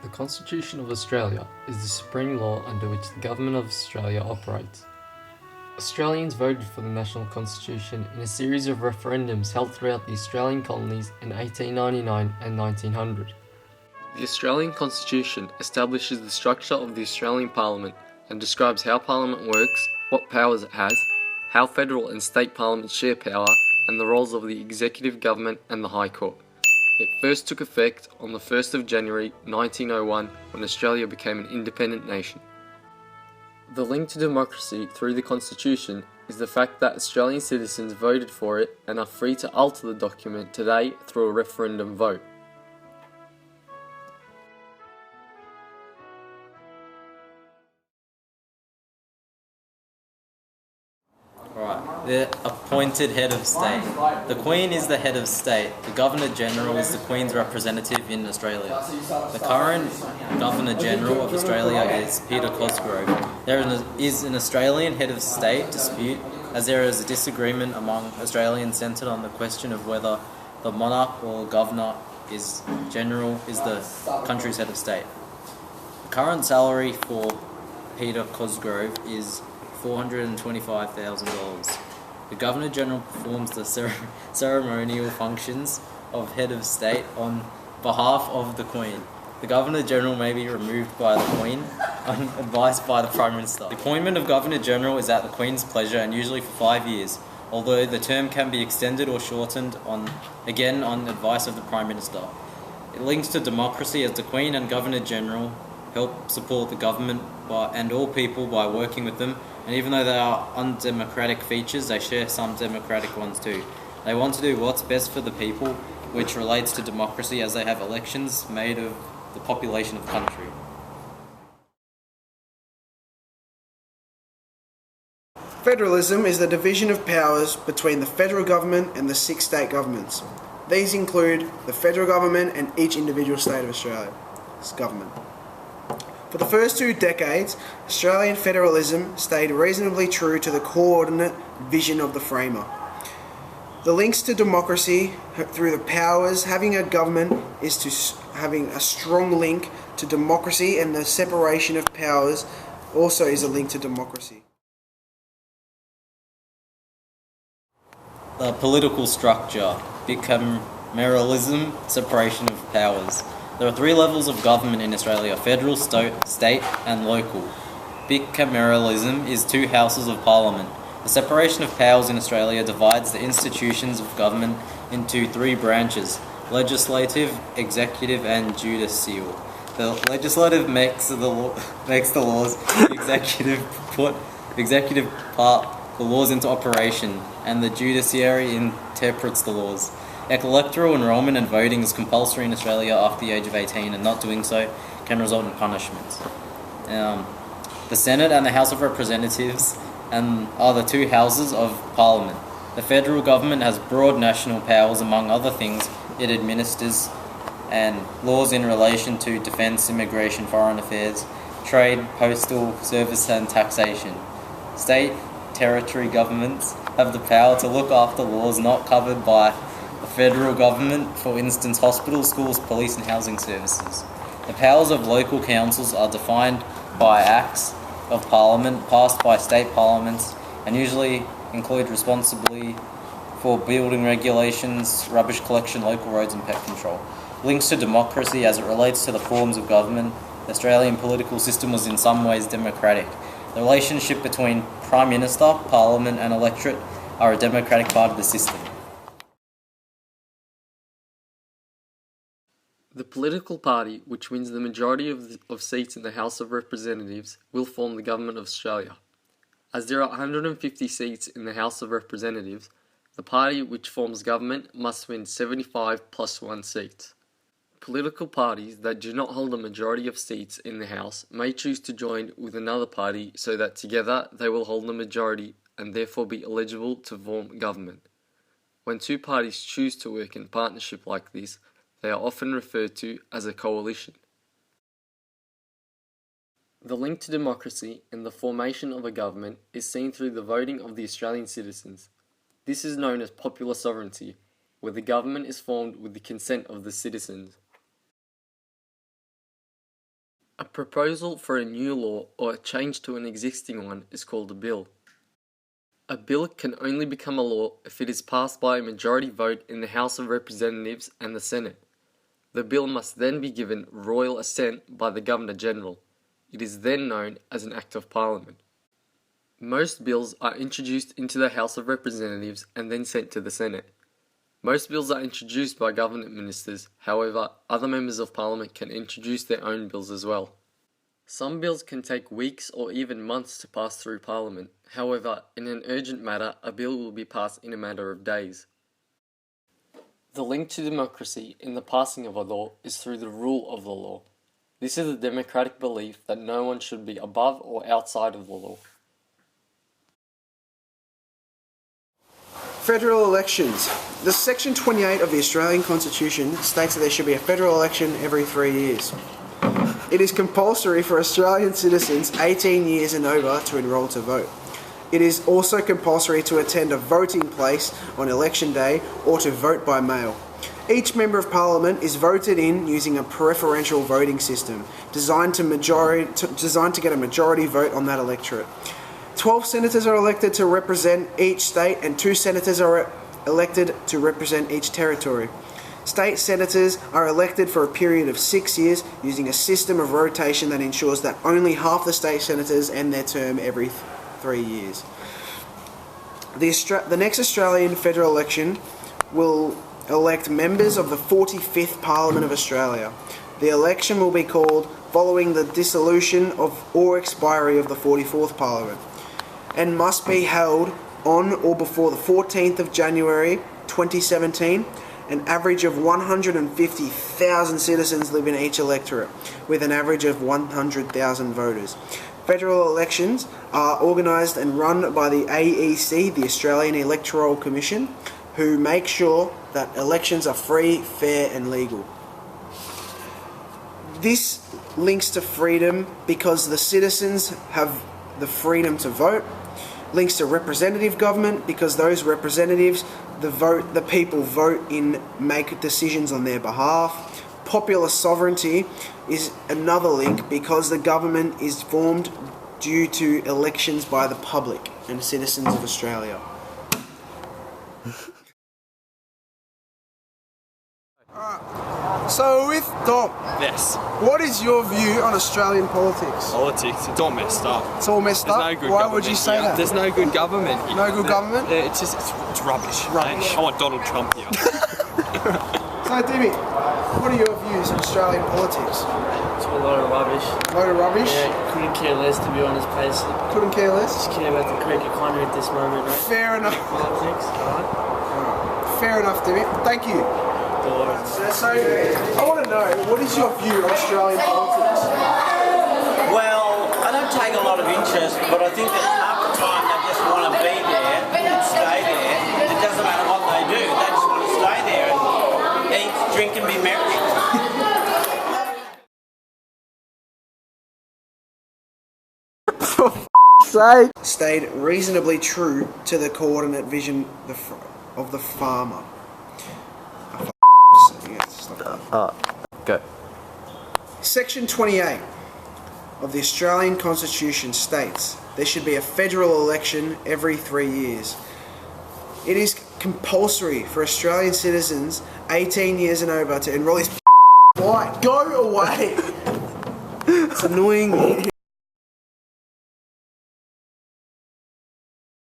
The Constitution of Australia is the supreme law under which the Government of Australia operates. Australians voted for the National Constitution in a series of referendums held throughout the Australian colonies in 1899 and 1900. The Australian Constitution establishes the structure of the Australian Parliament and describes how Parliament works, what powers it has, how federal and state parliaments share power, and the roles of the executive government and the High Court. It first took effect on the 1st of January 1901 when Australia became an independent nation. The link to democracy through the Constitution is the fact that Australian citizens voted for it and are free to alter the document today through a referendum vote. Right, the appointed head of state. The Queen is the head of state. The Governor General is the Queen's representative in Australia. The current Governor General of Australia is Peter Cosgrove. There is an Australian head of state dispute, as there is a disagreement among Australians centred on the question of whether the monarch or governor is the country's head of state. The current salary for Peter Cosgrove is $425,000. The Governor General performs the ceremonial functions of head of state on behalf of the Queen. The Governor General may be removed by the Queen on advice by the Prime Minister. The appointment of Governor General is at the Queen's pleasure and usually for 5 years, although the term can be extended or shortened on advice of the Prime Minister. It links to democracy as the Queen and Governor General help support the government and all people by working with them, and even though they are undemocratic features, they share some democratic ones too. They want to do what's best for the people, which relates to democracy as they have elections made of the population of the country. Federalism is the division of powers between the federal government and the 6 state governments. These include the federal government and each individual state of Australia's government. For the first 2 decades, Australian federalism stayed reasonably true to the coordinate vision of the framer. The links to democracy through the powers having a government is to having a strong link to democracy, and the separation of powers also is a link to democracy. The political structure, bicameralism, separation of powers. There are 3 levels of government in Australia: federal, state and local. Bicameralism is 2 houses of parliament. The separation of powers in Australia divides the institutions of government into 3 branches: legislative, executive and judicial. The legislative makes the laws, the executive part the laws into operation, and the judiciary interprets the laws. Electoral enrolment and voting is compulsory in Australia after the age of 18, and not doing so can result in punishments. The Senate and the House of Representatives are the 2 houses of Parliament. The federal government has broad national powers. Among other things, it administers and laws in relation to defence, immigration, foreign affairs, trade, postal service and taxation. State territory governments have the power to look after laws not covered by the federal government, for instance hospitals, schools, police and housing services. The powers of local councils are defined by acts of parliament passed by state parliaments, and usually include responsibility for building regulations, rubbish collection, local roads and pest control. Links to democracy as it relates to the forms of government. The Australian political system was in some ways democratic. The relationship between Prime Minister, Parliament and electorate are a democratic part of the system. The political party which wins the majority of seats in the House of Representatives will form the Government of Australia. As there are 150 seats in the House of Representatives, the party which forms government must win 75 plus 1 seats. Political parties that do not hold a majority of seats in the House may choose to join with another party so that together they will hold the majority and therefore be eligible to form government. When 2 parties choose to work in partnership like this, they are often referred to as a coalition. The link to democracy and the formation of a government is seen through the voting of the Australian citizens. This is known as popular sovereignty, where the government is formed with the consent of the citizens. A proposal for a new law or a change to an existing one is called a bill. A bill can only become a law if it is passed by a majority vote in the House of Representatives and the Senate. The bill must then be given royal assent by the Governor-General. It is then known as an Act of Parliament. Most bills are introduced into the House of Representatives and then sent to the Senate. Most bills are introduced by government ministers, however, other members of Parliament can introduce their own bills as well. Some bills can take weeks or even months to pass through Parliament. However, in an urgent matter, a bill will be passed in a matter of days. The link to democracy in the passing of a law is through the rule of the law. This is the democratic belief that no one should be above or outside of the law. Federal elections. The Section 28 of the Australian Constitution states that there should be a federal election every 3 years. It is compulsory for Australian citizens 18 years and over to enrol to vote. It is also compulsory to attend a voting place on election day or to vote by mail. Each Member of Parliament is voted in using a preferential voting system designed to get a majority vote on that electorate. 12 senators are elected to represent each state and 2 senators are elected to represent each territory. State senators are elected for a period of 6 years using a system of rotation that ensures that only half the state senators end their term every 3 years. The next Australian federal election will elect members of the 45th Parliament of Australia. The election will be called following the dissolution of or expiry of the 44th Parliament and must be held on or before the 14th of January 2017. An average of 150,000 citizens live in each electorate, with an average of 100,000 voters. Federal elections are organised and run by the AEC, the Australian Electoral Commission, who make sure that elections are free, fair and legal. This links to freedom because the citizens have the freedom to vote. Links to representative government because those representatives, the people vote in, make decisions on their behalf. Popular sovereignty is another link because the government is formed due to elections by the public and citizens of Australia. So with Dom, Yes. what is your view on Australian politics? Politics, it's all messed up. It's all messed There's up. no good Why government would you say here. that? There's no good government here. No good government? It's just, it's rubbish. Rubbish. I want Donald Trump here. So Dimmy, what are your views on Australian politics? It's a lot of rubbish. Load of rubbish? Yeah, couldn't care less to be honest, basically. Couldn't care less? Just care about the Greek economy at this moment, right? Fair enough. Politics, alright? Fair enough, Dimmy. Thank you. So, I want to know, what is your view on Australian politics? Well, I don't take a lot of interest, but I think that half the time they just want to be there and stay there. It doesn't matter what they do, they just want to stay there and eat, drink and be merry. Stayed reasonably true to the coordinate vision of the farmer. Go. Section 28 of the Australian Constitution states there should be a federal election every 3 years. It is compulsory for Australian citizens 18 years and over to enrol. Why? Go away! It's annoying.